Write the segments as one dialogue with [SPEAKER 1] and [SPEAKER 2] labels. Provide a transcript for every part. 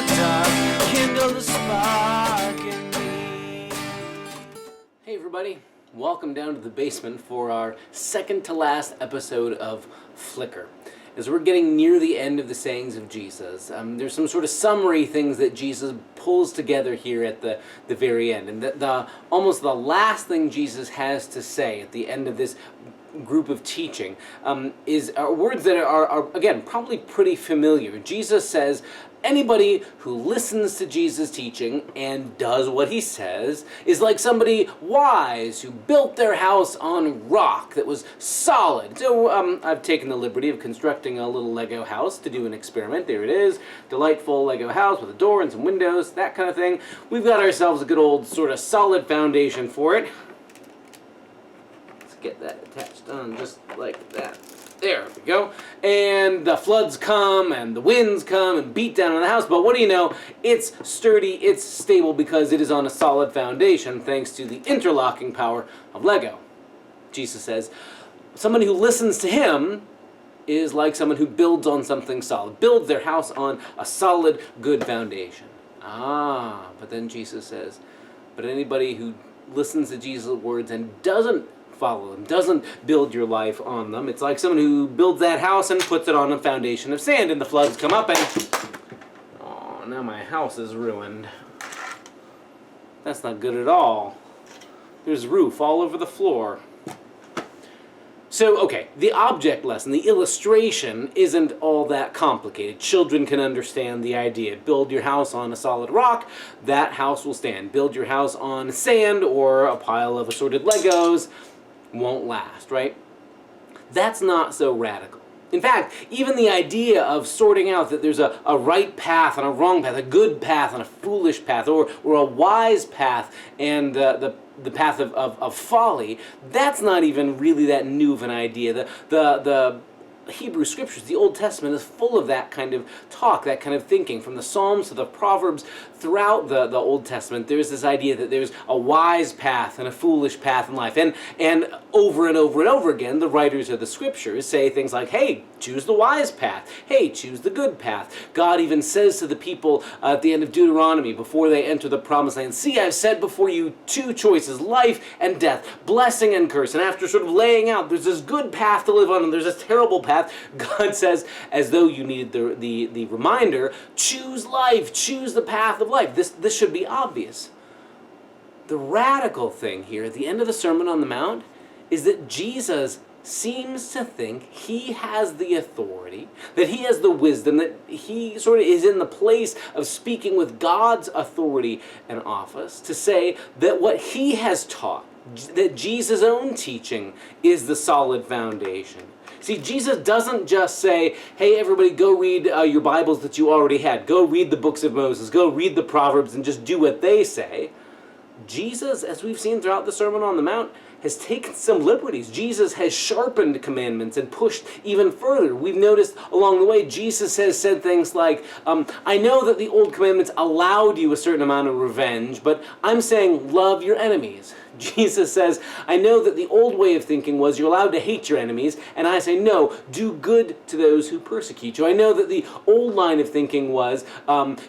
[SPEAKER 1] the dark, kindle the spark in me.
[SPEAKER 2] Hey everybody, welcome down to the basement for our second to last episode of Flicker. As we're getting near the end of the sayings of Jesus, there's some sort of summary things that Jesus pulls together here at the very end. And almost the last thing Jesus has to say at the end of this group of teaching are words that are, again, probably pretty familiar. Jesus says, anybody who listens to Jesus' teaching and does what he says is like somebody wise who built their house on rock that was solid. So I've taken the liberty of constructing a little Lego house to do an experiment. There it is, delightful Lego house with a door and some windows, that kind of thing. We've got ourselves a good old sort of solid foundation for it. Let's get that attached on just like that. There we go. And the floods come and the winds come and beat down on the house. But what do you know? It's sturdy, it's stable because it is on a solid foundation thanks to the interlocking power of Lego. Jesus says, somebody who listens to him is like someone who builds on something solid, builds their house on a solid, good foundation. But then Jesus says, but anybody who listens to Jesus' words and doesn't follow them, doesn't build your life on them. It's like someone who builds that house and puts it on a foundation of sand, and the floods come up and now my house is ruined. That's not good at all. There's roof all over the floor. So, okay, the object lesson, the illustration isn't all that complicated. Children can understand the idea. Build your house on a solid rock, that house will stand. Build your house on sand or a pile of assorted Legos, won't last, right? That's not so radical. In fact, even the idea of sorting out that there's a right path and a wrong path, a good path and a foolish path, or a wise path and the path of folly, that's not even really that new of an idea. The Hebrew Scriptures, the Old Testament, is full of that kind of talk, that kind of thinking. From the Psalms to the Proverbs, throughout the Old Testament, there's this idea that there's a wise path and a foolish path in life. And over and over and over again, the writers of the Scriptures say things like, hey, choose the wise path. Hey, choose the good path. God even says to the people at the end of Deuteronomy, before they enter the Promised Land, see, I've set before you two choices, life and death, blessing and curse. And after sort of laying out, there's this good path to live on, and there's this terrible path, God says, as though you needed the reminder, choose life, choose the path of life. This should be obvious. The radical thing here at the end of the Sermon on the Mount is that Jesus seems to think he has the authority, that he has the wisdom, that he sort of is in the place of speaking with God's authority and office to say that what he has taught, that Jesus' own teaching is the solid foundation. See, Jesus doesn't just say, hey, everybody, go read your Bibles that you already had. Go read the books of Moses. Go read the Proverbs and just do what they say. Jesus, as we've seen throughout the Sermon on the Mount, has taken some liberties. Jesus has sharpened commandments and pushed even further. We've noticed along the way, Jesus has said things like, I know that the old commandments allowed you a certain amount of revenge, but I'm saying love your enemies. Jesus says, I know that the old way of thinking was you're allowed to hate your enemies, and I say, no, do good to those who persecute you. I know that the old line of thinking was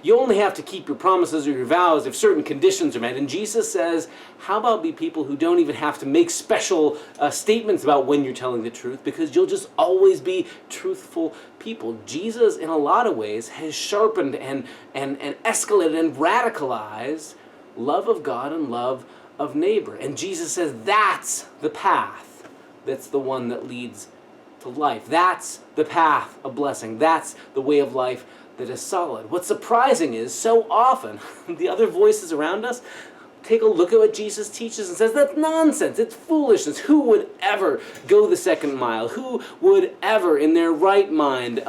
[SPEAKER 2] you only have to keep your promises or your vows if certain conditions are met. And Jesus says, how about be people who don't even have to make special statements about when you're telling the truth, because you'll just always be truthful people. Jesus, in a lot of ways, has sharpened and escalated and radicalized love of God and love of neighbor. And Jesus says that's the path. That's the one that leads to life. That's the path of blessing. That's the way of life that is solid. What's surprising is so often the other voices around us take a look at what Jesus teaches and says, that's nonsense, it's foolishness. Who would ever go the second mile? Who would ever, in their right mind,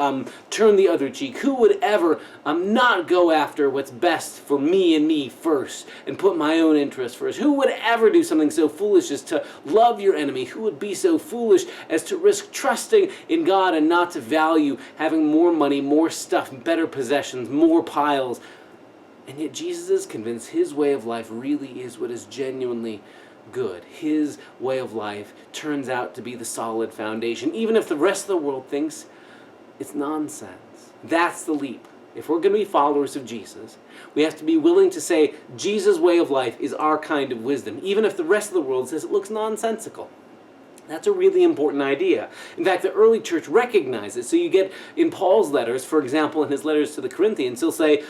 [SPEAKER 2] turn the other cheek? Who would ever not go after what's best for me and me first and put my own interests first? Who would ever do something so foolish as to love your enemy? Who would be so foolish as to risk trusting in God and not to value having more money, more stuff, better possessions, more piles? And yet Jesus is convinced his way of life really is what is genuinely good. His way of life turns out to be the solid foundation, even if the rest of the world thinks it's nonsense. That's the leap If we're going to be followers of Jesus, we have to be willing to say Jesus' way of life is our kind of wisdom, even if the rest of the world says it looks nonsensical. That's a really important idea. In fact, the early church recognized it. So you get in Paul's letters, for example, in his letters to the Corinthians, he'll say,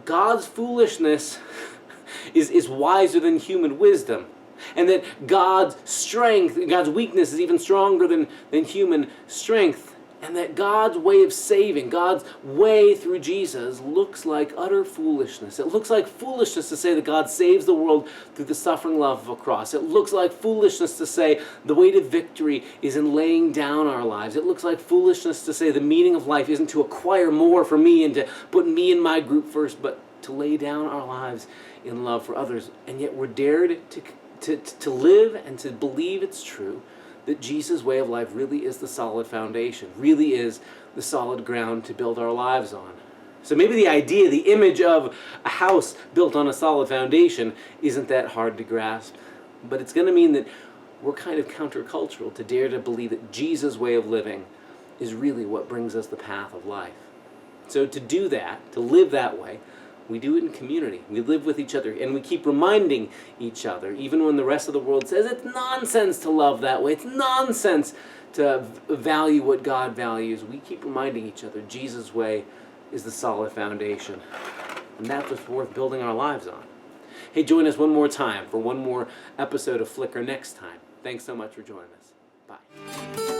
[SPEAKER 2] God's foolishness is wiser than human wisdom. And that God's strength, God's weakness is even stronger than human strength. And that God's way of saving, God's way through Jesus looks like utter foolishness. It looks like foolishness to say that God saves the world through the suffering love of a cross. It looks like foolishness to say the way to victory is in laying down our lives. It looks like foolishness to say the meaning of life isn't to acquire more for me and to put me and my group first, but to lay down our lives in love for others. And yet we're dared to live and to believe it's true that Jesus' way of life really is the solid foundation, really is the solid ground to build our lives on. So maybe the idea, the image of a house built on a solid foundation isn't that hard to grasp, but it's going to mean that we're kind of countercultural to dare to believe that Jesus' way of living is really what brings us the path of life. So to do that, to live that way, we do it in community. We live with each other, and we keep reminding each other, even when the rest of the world says it's nonsense to love that way, it's nonsense to value what God values. We keep reminding each other Jesus' way is the solid foundation, and that's what's worth building our lives on. Hey, join us one more time for one more episode of Flicker next time. Thanks so much for joining us. Bye.